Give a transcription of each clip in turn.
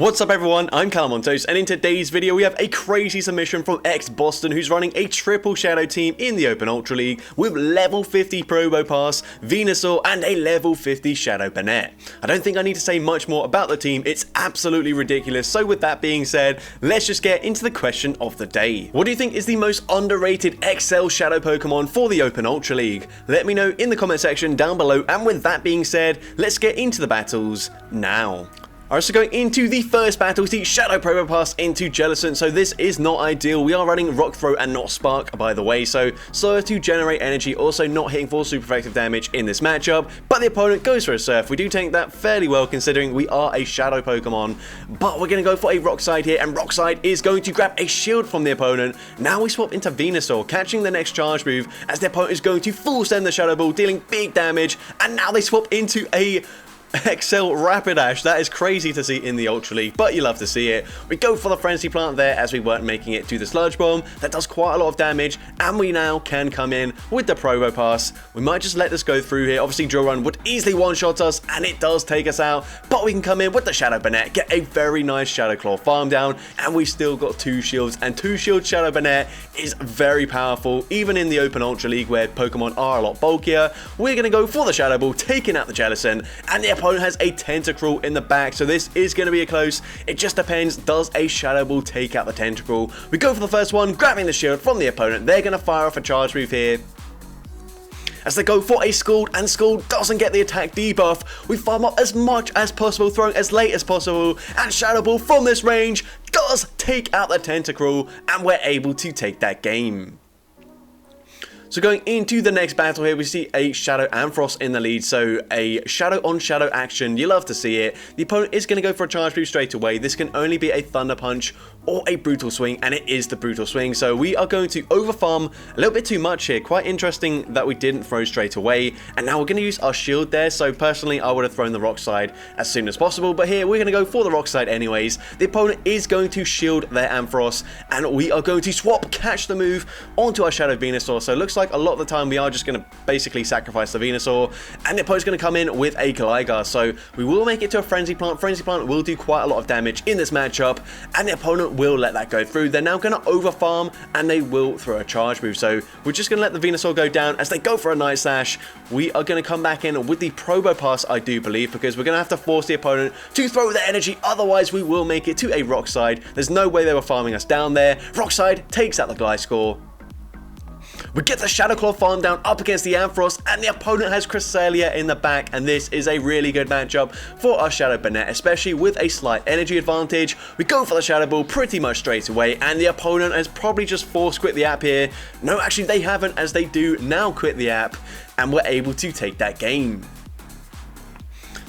What's up everyone, I'm CallumOnToast, and in today's video we have a crazy submission from ex-Boston who's running a triple Shadow team in the Open Ultra League with level 50 Probpass, Venusaur, and a level 50 Shadow Banette. I don't think I need to say much more about the team, it's absolutely ridiculous, so with that being said, let's just get into the question of the day. What do you think is the most underrated XL Shadow Pokemon for the Open Ultra League? Let me know in the comment section down below, and with that being said, let's get into the battles now. Alright, so going into the first battle, we see Shadow Probpass into Jellicent, so this is not ideal. We are running Rock Throw and not Spark, by the way, so slower to generate energy, also not hitting for super effective damage in this matchup, but the opponent goes for a Surf. We do tank that fairly well considering we are a Shadow Pokemon, but we're going to go for a Rock Slide here, and Rock Slide is going to grab a shield from the opponent. Now we swap into Venusaur, catching the next charge move, as the opponent is going to full send the Shadow Ball, dealing big damage, and now they swap into a XL Rapidash. That is crazy to see in the Ultra League, but you love to see it. We go for the Frenzy Plant there as we weren't making it to the Sludge Bomb. That does quite a lot of damage, and we now can come in with the Probpass. We might just let this go through here. Obviously, Drill Run would easily one-shot us, and it does take us out, but we can come in with the Shadow Banette, get a very nice Shadow Claw farm down, and we've still got 2 shields, and 2 shield Shadow Banette is very powerful, even in the Open Ultra League where Pokemon are a lot bulkier. We're going to go for the Shadow Ball, taking out the Jellicent, and the opponent has a Tentacruel in the back, so this is going to be a close. It just depends, does a Shadow Ball take out the Tentacruel? We go for the first one, grabbing the shield from the opponent. They're going to fire off a charge move here, as they go for a Scald, and Scald doesn't get the attack debuff. We farm up as much as possible, throwing as late as possible, and Shadow Ball from this range does take out the Tentacruel, and we're able to take that game. So going into the next battle here, we see a Shadow Ampharos in the lead, so a Shadow on Shadow action, you love to see it. The opponent is going to go for a charge move straight away. This can only be a Thunder Punch or a Brutal Swing, and it is the Brutal Swing, so we are going to overfarm a little bit too much here. Quite interesting that we didn't throw straight away, and now we're going to use our shield there, so personally I would have thrown the Rock Slide as soon as possible, but here we're going to go for the Rock Slide anyways. The opponent is going to shield their Ampharos, and we are going to swap, catch the move onto our Shadow Venusaur, so it looks like a lot of the time we are just going to basically sacrifice the Venusaur, and the opponent's going to come in with a Gligar, so we will make it to a Frenzy Plant. Frenzy Plant will do quite a lot of damage in this matchup, and the opponent will let that go through. They're now going to overfarm, and they will throw a charge move, so we're just going to let the Venusaur go down as they go for a Night Slash. We are going to come back in with the Probpass, I do believe, because we're going to have to force the opponent to throw their energy, otherwise we will make it to a Rock Slide. There's no way they were farming us down there. Rock Slide takes out the Gliscor. We get the Shadow Claw farm down up against the Ampharos, and the opponent has Cresselia in the back, and this is a really good matchup for our Shadow Banette, especially with a slight energy advantage. We go for the Shadow Ball pretty much straight away, and the opponent has probably just forced quit the app here. No, actually they haven't, as they do now quit the app, and we're able to take that game.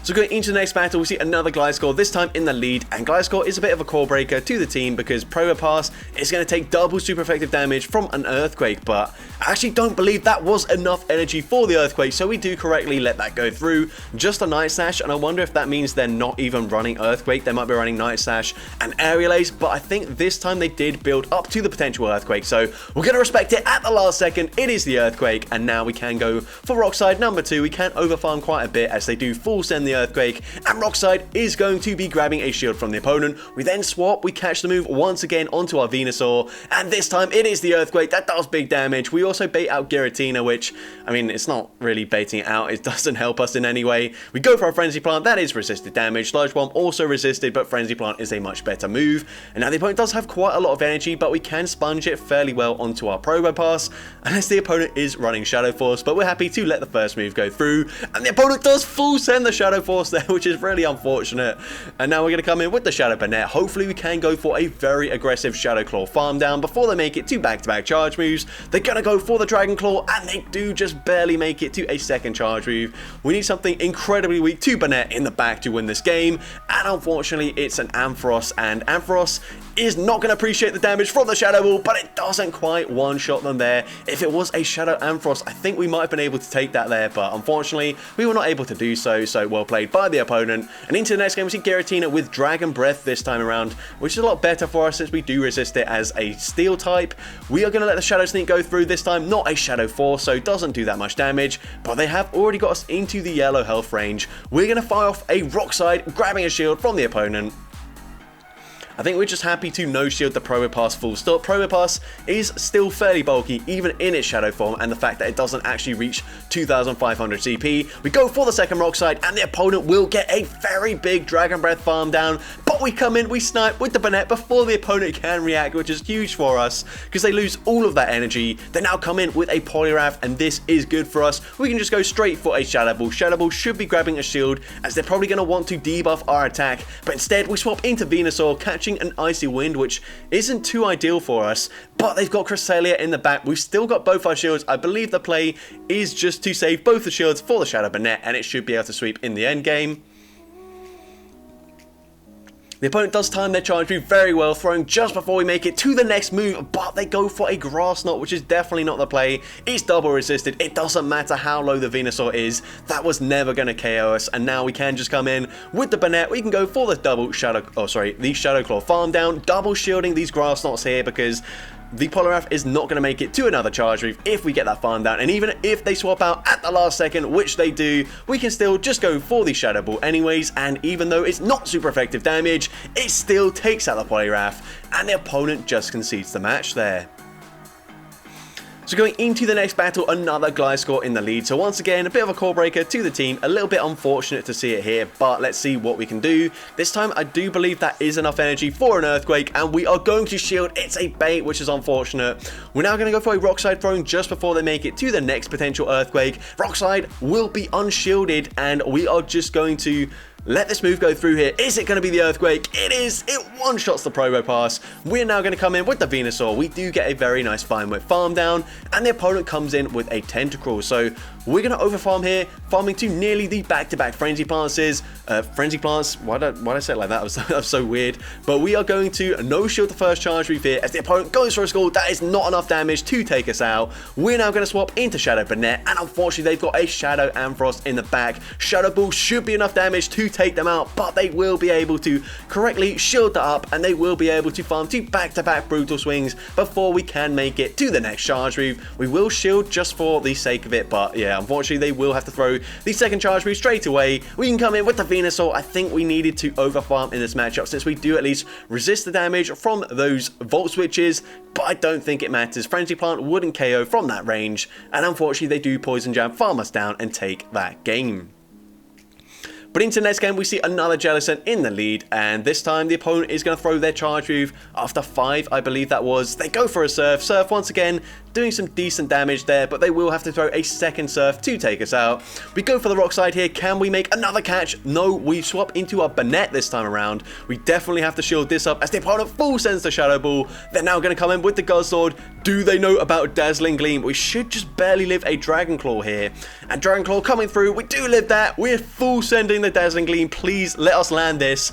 So going into the next battle, we see another Gliscor, this time in the lead, and Gliscor is a bit of a core breaker to the team because Probpass is going to take double super effective damage from an Earthquake, but I actually don't believe that was enough energy for the Earthquake, so we do correctly let that go through. Just a Night Slash, and I wonder if that means they're not even running Earthquake. They might be running Night Slash and Aerial Ace, but I think this time they did build up to the potential Earthquake, so we're going to respect it at the last second. It is the Earthquake, and now we can go for Rock Slide number 2. We can overfarm quite a bit as they do full send the Earthquake, and Rock Slide is going to be grabbing a shield from the opponent. We then swap, we catch the move once again onto our Venusaur, and this time it is the Earthquake. That does big damage. We also bait out Giratina, which, I mean, it's not really baiting it out. It doesn't help us in any way. We go for a Frenzy Plant. That is resisted damage. Sludge Bomb also resisted, but Frenzy Plant is a much better move. And now the opponent does have quite a lot of energy, but we can sponge it fairly well onto our Probpass, unless the opponent is running Shadow Force, but we're happy to let the first move go through, and the opponent does full send the Shadow Force there, which is really unfortunate. And now we're going to come in with the Shadow Banette. Hopefully we can go for a very aggressive Shadow Claw farm down before they make it to back-to-back charge moves. They're going to go for the Dragon Claw, and they do just barely make it to a second charge move. We need something incredibly weak to Banette in the back to win this game, and unfortunately it's an Ampharos, and Ampharos is not going to appreciate the damage from the Shadow Ball, but it doesn't quite one-shot them there. If it was a Shadow Ampharos, I think we might have been able to take that there, but unfortunately we were not able to do so, so well played by the opponent. And into the next game, we see Giratina with Dragon Breath this time around, which is a lot better for us since we do resist it as a Steel type. We are going to let the Shadow Sneak go through this time, not a Shadow Force, so it doesn't do that much damage, but they have already got us into the yellow health range. We're going to fire off a Rock Slide, grabbing a shield from the opponent. I think we're just happy to no-shield the Probpass full stop. Probpass is still fairly bulky, even in its shadow form, and the fact that it doesn't actually reach 2,500 CP. We go for the second rock slide, and the opponent will get a very big Dragon Breath farm down, but we come in, we snipe with the Banette before the opponent can react, which is huge for us, because they lose all of that energy. They now come in with a Poliwrath, and this is good for us. We can just go straight for a Shadow Ball. Shadow Ball should be grabbing a shield, as they're probably going to want to debuff our attack, but instead we swap into Venusaur, catching an Icy Wind, which isn't too ideal for us, but they've got Cresselia in the back. We've still got both our shields. I believe the play is just to save both the shields for the Shadow Banette, and it should be able to sweep in the end game. The opponent does time their charge move very well, throwing just before we make it to the next move, but they go for a Grass Knot, which is definitely not the play. It's double resisted. It doesn't matter how low the Venusaur is. That was never going to KO us, and now we can just come in with the Banette. We can go for the the Shadow Claw farm down, double shielding these Grass Knots here, because the Poliwrath is not going to make it to another charge move if we get that farm down, and even if they swap out at the last second, which they do, we can still just go for the Shadow Ball anyways, and even though it's not super effective damage, it still takes out the Poliwrath, and the opponent just concedes the match there. So going into the next battle, another Gliscor in the lead. So once again, a bit of a core breaker to the team. A little bit unfortunate to see it here, but let's see what we can do. This time, I do believe that is enough energy for an Earthquake, and we are going to shield. It's a bait, which is unfortunate. We're now going to go for a Rock Slide throwing just before they make it to the next potential Earthquake. Rock Slide will be unshielded, and we are just going to let this move go through here. Is it going to be the Earthquake? It is. It one-shots the Probpass. We're now going to come in with the Venusaur. We do get a very nice Vine Whip farm down, and the opponent comes in with a Tentacruel. So we're going to overfarm here, farming to nearly the back-to-back Frenzy Plants. Frenzy Plants, why did I say it like that? That was so weird. But we are going to no-shield the first charge move here, as the opponent goes for a Scald. That is not enough damage to take us out. We're now going to swap into Shadow Banette, and unfortunately they've got a Shadow Ampharos in the back. Shadow Ball should be enough damage to take them out, but they will be able to correctly shield that up, and they will be able to farm to back-to-back Brutal Swings before we can make it to the next charge move. We will shield just for the sake of it, but yeah, unfortunately they will have to throw the second charge move straight away. We can come in with the Venusaur. I think we needed to overfarm in this matchup, since we do at least resist the damage from those Volt Switches, but I don't think it matters. Frenzy Plant wouldn't KO from that range, and unfortunately they do Poison Jab, farm us down, and take that game. But into the next game, we see another Jellicent in the lead, and this time the opponent is going to throw their charge move after 5, I believe that was. They go for a Surf. Surf once again, doing some decent damage there, but they will have to throw a second Surf to take us out. We go for the Rock Slide here. Can we make another catch? No, we swap into our Banette this time around. We definitely have to shield this up, as the opponent full sends the Shadow Ball. They're now going to come in with the Guzzlord. Do they know about Dazzling Gleam? We should just barely live a Dragon Claw here. And Dragon Claw coming through. We do live that. We're full sending the Dazzling Gleam. Please let us land this.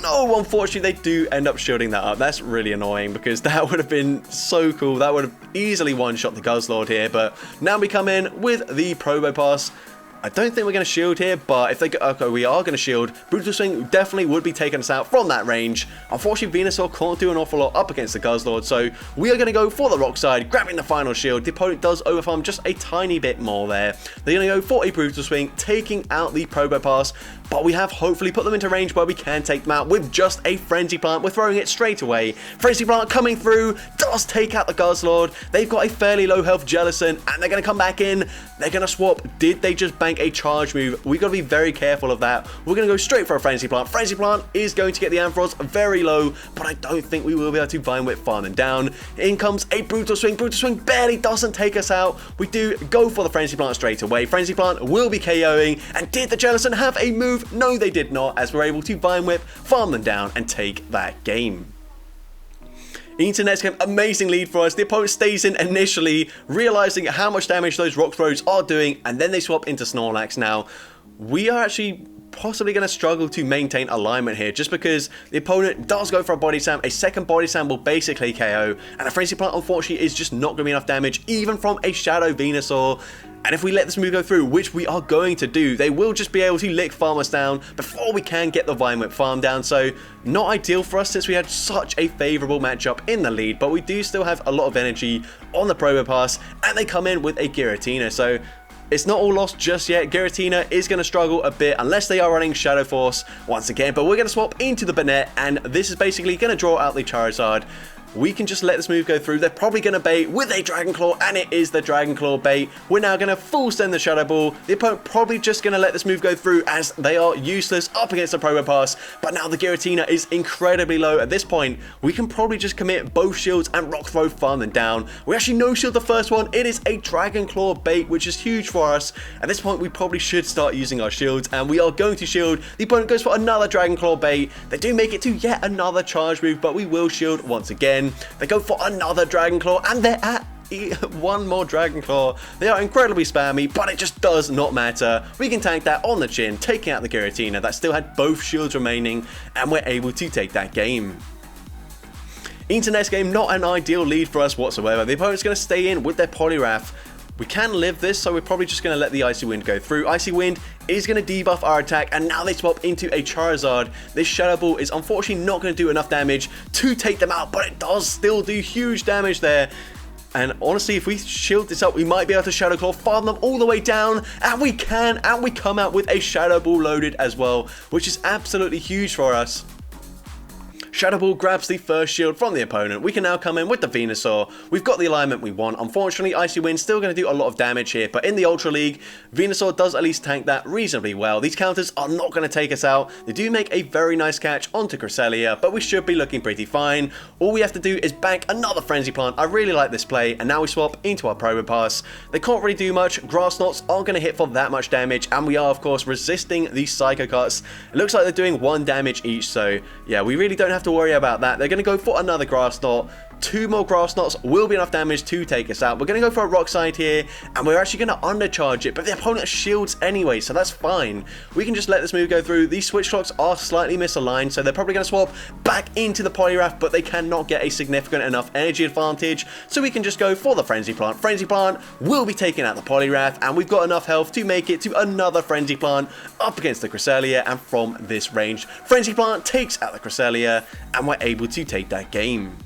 No, unfortunately they do end up shielding that up. That's really annoying, because that would have been so cool. That would have easily one-shot the Guzzlord here, but now we come in with the Probpass. I don't think we're going to shield here, but if they go, okay, we are going to shield. Brutal Swing definitely would be taking us out from that range. Unfortunately, Venusaur can't do an awful lot up against the Guzzlord, so we are going to go for the Rock Slide, grabbing the final shield. The opponent does overfarm just a tiny bit more there. They're going to go for a Brutal Swing, taking out the Probpass, but we have hopefully put them into range where we can take them out with just a Frenzy Plant. We're throwing it straight away. Frenzy Plant coming through, does take out the Guzzlord. They've got a fairly low health Jellicent, and they're going to come back in. They're going to swap. Did they just bank a charge move? We got to be very careful of that. We're going to go straight for a Frenzy Plant. Frenzy Plant is going to get the Ampharos very low, but I don't think we will be able to Vine Whip farm them down. In comes a Brutal Swing. Brutal Swing barely doesn't take us out. We do go for the Frenzy Plant straight away. Frenzy Plant will be KOing, and did the Jellicent have a move? No, they did not, as we're able to Vine Whip, farm them down, and take that game. Into the next game, amazing lead for us. The opponent stays in initially, realizing how much damage those rock throws are doing, and then they swap into Snorlax. Now, we are actually possibly going to struggle to maintain alignment here, just because the opponent does go for a Body Slam. A second Body Slam will basically KO, and a Frenzy Plant unfortunately is just not going to be enough damage, even from a Shadow Venusaur. And if we let this move go through, which we are going to do, they will just be able to lick farm us down before we can get the Vine Whip farm down. So not ideal for us, since we had such a favourable matchup in the lead, but we do still have a lot of energy on the Probpass, and they come in with a Giratina. So it's not all lost just yet. Giratina is going to struggle a bit unless they are running Shadow Force once again, but we're going to swap into the Banette, and this is basically going to draw out the Charizard. We can just let this move go through. They're probably going to bait with a Dragon Claw, and it is the Dragon Claw bait. We're now going to full send the Shadow Ball. The opponent probably just going to let this move go through as they are useless up against the Probpass. But now the Giratina is incredibly low. At this point, we can probably just commit both shields and Rock Throw, farm them down. We actually no-shield the first one. It is a Dragon Claw bait, which is huge for us. At this point, we probably should start using our shields, and we are going to shield. The opponent goes for another Dragon Claw bait. They do make it to yet another charge move, but we will shield once again. They go for another Dragon Claw, and they're at one more Dragon Claw. They are incredibly spammy, but it just does not matter. We can tank that on the chin, taking out the Giratina that still had both shields remaining, and we're able to take that game. Into next game, not an ideal lead for us whatsoever. The opponent's going to stay in with their Poliwrath. We can live this, so we're probably just going to let the Icy Wind go through. Icy Wind is going to debuff our attack, and now they swap into a Charizard. This Shadow Ball is unfortunately not going to do enough damage to take them out, but it does still do huge damage there. And honestly, if we shield this up, we might be able to Shadow Claw, farm them all the way down, and we can, and we come out with a Shadow Ball loaded as well, which is absolutely huge for us. Shadow Ball grabs the first shield from the opponent. We can now come in with the Venusaur. We've got the alignment we want. Unfortunately, Icy Wind still going to do a lot of damage here, but in the Ultra League, Venusaur does at least tank that reasonably well. These counters are not going to take us out. They do make a very nice catch onto Cresselia, but we should be looking pretty fine. All we have to do is bank another Frenzy Plant. I really like this play, and now we swap into our Probpass. They can't really do much. Grass Knots aren't going to hit for that much damage, and we are, of course, resisting these Psycho Cuts. It looks like they're doing 1 damage each, so yeah, we really don't have to worry about that. They're going to go for another Grass Knot. 2 more Grass Knots will be enough damage to take us out. We're going to go for a Rock Slide here, and we're actually going to undercharge it, but the opponent shields anyway, so that's fine. We can just let this move go through. These Switch Clocks are slightly misaligned, so they're probably going to swap back into the Poliwrath, but they cannot get a significant enough energy advantage, so we can just go for the Frenzy Plant. Frenzy Plant will be taking out the Poliwrath, and we've got enough health to make it to another Frenzy Plant up against the Cresselia, and from this range, Frenzy Plant takes out the Cresselia, and we're able to take that game.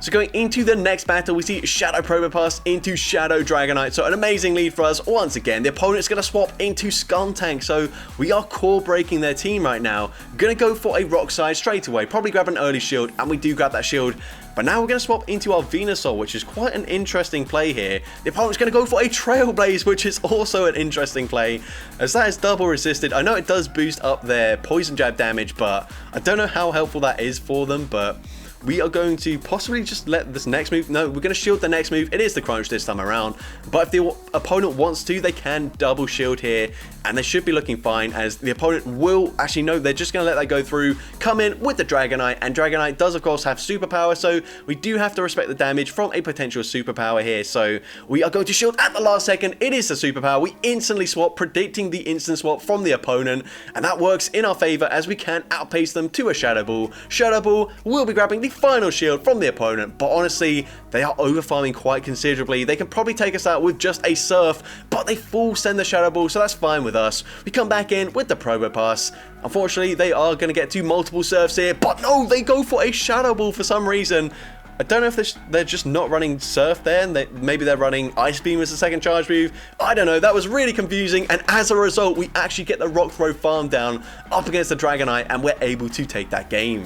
So going into the next battle, we see Shadow Probpass into Shadow Dragonite. So an amazing lead for us once again. The opponent's going to swap into Skuntank. So we are core breaking their team right now. Going to go for a Rock Slide straight away. Probably grab an early shield, and we do grab that shield. But now we're going to swap into our Venusaur, which is quite an interesting play here. The opponent's going to go for a Trailblaze, which is also an interesting play, as that is double resisted. I know it does boost up their Poison Jab damage, but I don't know how helpful that is for them, but we are going to possibly just let this next move, no, we're going to shield the next move. It is the Crunch this time around, but if the opponent wants to, they can double shield here, and they should be looking fine, as the opponent will, actually no, they're just going to let that go through, come in with the Dragonite, and Dragonite does of course have superpower, so we do have to respect the damage from a potential superpower here. So we are going to shield at the last second. It is the superpower. We instantly swap, predicting the instant swap from the opponent, and that works in our favor as we can outpace them to a Shadow Ball. Shadow Ball will be grabbing the final shield from the opponent, but honestly, they are overfarming quite considerably. They can probably take us out with just a Surf, but they full send the Shadow Ball, so that's fine with us. We come back in with the Probpass. Unfortunately, they are going to get to multiple Surfs here, but no, they go for a Shadow Ball for some reason. I don't know if they're just not running Surf there, and maybe they're running Ice Beam as a second charge move. I don't know, that was really confusing, and as a result, we actually get the Rock Throw farm down up against the Dragonite, and we're able to take that game.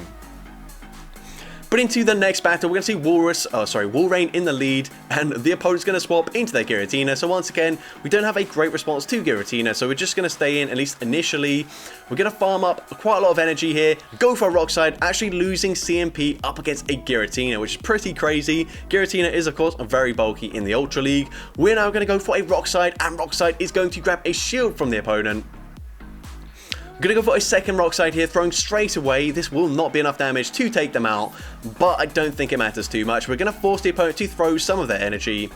But into the next battle, we're going to see Walrein in the lead, and the opponent's going to swap into their Giratina. So once again, we don't have a great response to Giratina, so we're just going to stay in, at least initially. We're going to farm up quite a lot of energy here, go for a Rock Slide, actually losing CMP up against a Giratina, which is pretty crazy. Giratina is, of course, very bulky in the Ultra League. We're now going to go for a Rock Slide, and Rock Slide is going to grab a shield from the opponent. I'm going to go for a second Rock Slide here, throwing straight away. This will not be enough damage to take them out, but I don't think it matters too much. We're going to force the opponent to throw some of their energy,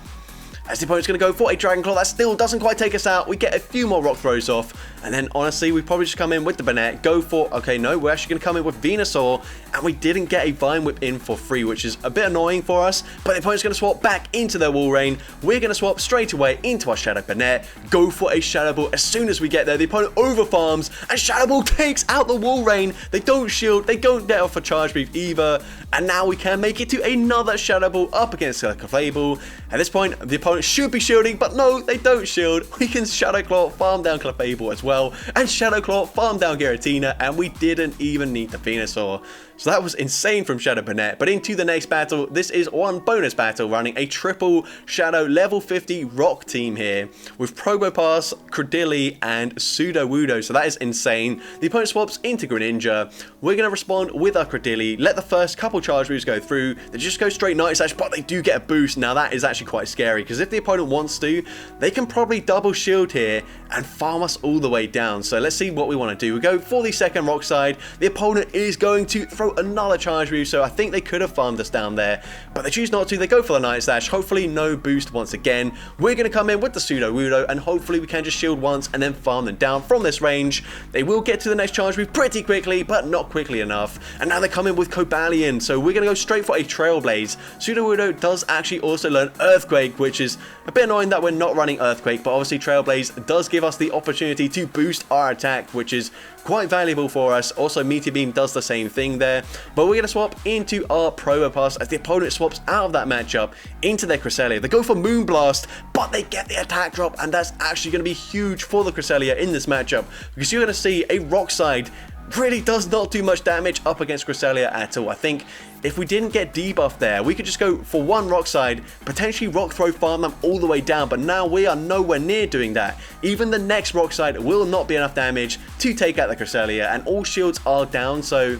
as the opponent's going to go for a Dragon Claw. That still doesn't quite take us out. We get a few more Rock Throws off, and then honestly, we probably just come in with the Banette, go for, okay, no, we're actually going to come in with Venusaur, and we didn't get a Vine Whip in for free, which is a bit annoying for us, but the opponent's going to swap back into their Walrein. We're going to swap straight away into our Shadow Banette, go for a Shadow Ball. As soon as we get there, the opponent overfarms, and Shadow Ball takes out the Walrein. They don't shield, they don't get off a charge move either, and now we can make it to another Shadow Ball up against a Clefable. At this point, the opponent opponent should be shielding, but no, they don't shield. We can Shadow Claw, farm down Clefable as well, and Shadow Claw, farm down Giratina, and we didn't even need the Venusaur. So that was insane from Shadow Banette. But into the next battle, this is one bonus battle running a triple Shadow level 50 rock team here with Probpass, Credilli, and Sudowoodo. So that is insane. The opponent swaps into Greninja. We're going to respond with our Credilli, let the first couple charge moves go through. They just go straight Night Slash, but they do get a boost. Now that is actually quite scary because if the opponent wants to, they can probably double shield here and farm us all the way down. So let's see what we want to do. We go for the second rock side. The opponent is going to throw another charge move, so I think they could have farmed us down there, but they choose not to. They go for the Night Slash. Hopefully no boost once again. We're going to come in with the Sudowoodo, and hopefully we can just shield once and then farm them down from this range. They will get to the next charge move pretty quickly, but not quickly enough. And now they come in with Cobalion, so we're going to go straight for a Trailblaze. Sudowoodo does actually also learn Earthquake, which is a bit annoying that we're not running Earthquake, but obviously Trailblaze does give us the opportunity to boost our attack, which is quite valuable for us. Also, Meteor Beam does the same thing there, but we're going to swap into our Probpass as the opponent swaps out of that matchup into their Cresselia. They go for Moonblast, but they get the attack drop, and that's actually going to be huge for the Cresselia in this matchup because you're going to see a Rock Side really does not do much damage up against Cresselia at all. I think if we didn't get debuff there, we could just go for one Rock Side, potentially Rock Throw, farm them all the way down, but now we are nowhere near doing that. Even the next Rock Side will not be enough damage to take out the Cresselia, and all shields are down, so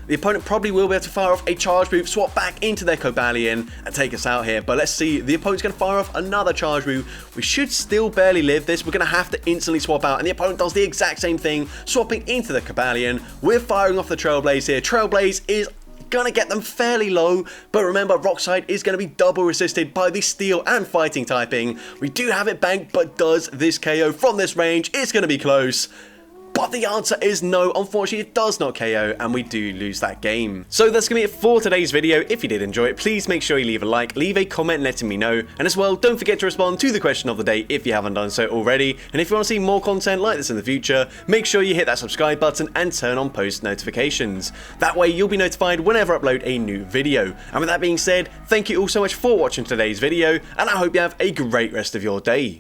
the opponent probably will be able to fire off a charge move, swap back into their Cobalion, and take us out here. But let's see, the opponent's going to fire off another charge move. We should still barely live this. We're going to have to instantly swap out, and the opponent does the exact same thing, swapping into the Cobalion. We're firing off the Trailblaze here. Trailblaze is gonna get them fairly low, but remember, Rock Side is gonna be double resisted by the Steel and Fighting typing. We do have it banked, but does this KO from this range? It's gonna be close. But the answer is no. Unfortunately, it does not KO, and we do lose that game. So that's going to be it for today's video. If you did enjoy it, please make sure you leave a like, leave a comment letting me know, and as well, don't forget to respond to the question of the day if you haven't done so already. And if you want to see more content like this in the future, make sure you hit that subscribe button and turn on post notifications. That way, you'll be notified whenever I upload a new video. And with that being said, thank you all so much for watching today's video, and I hope you have a great rest of your day.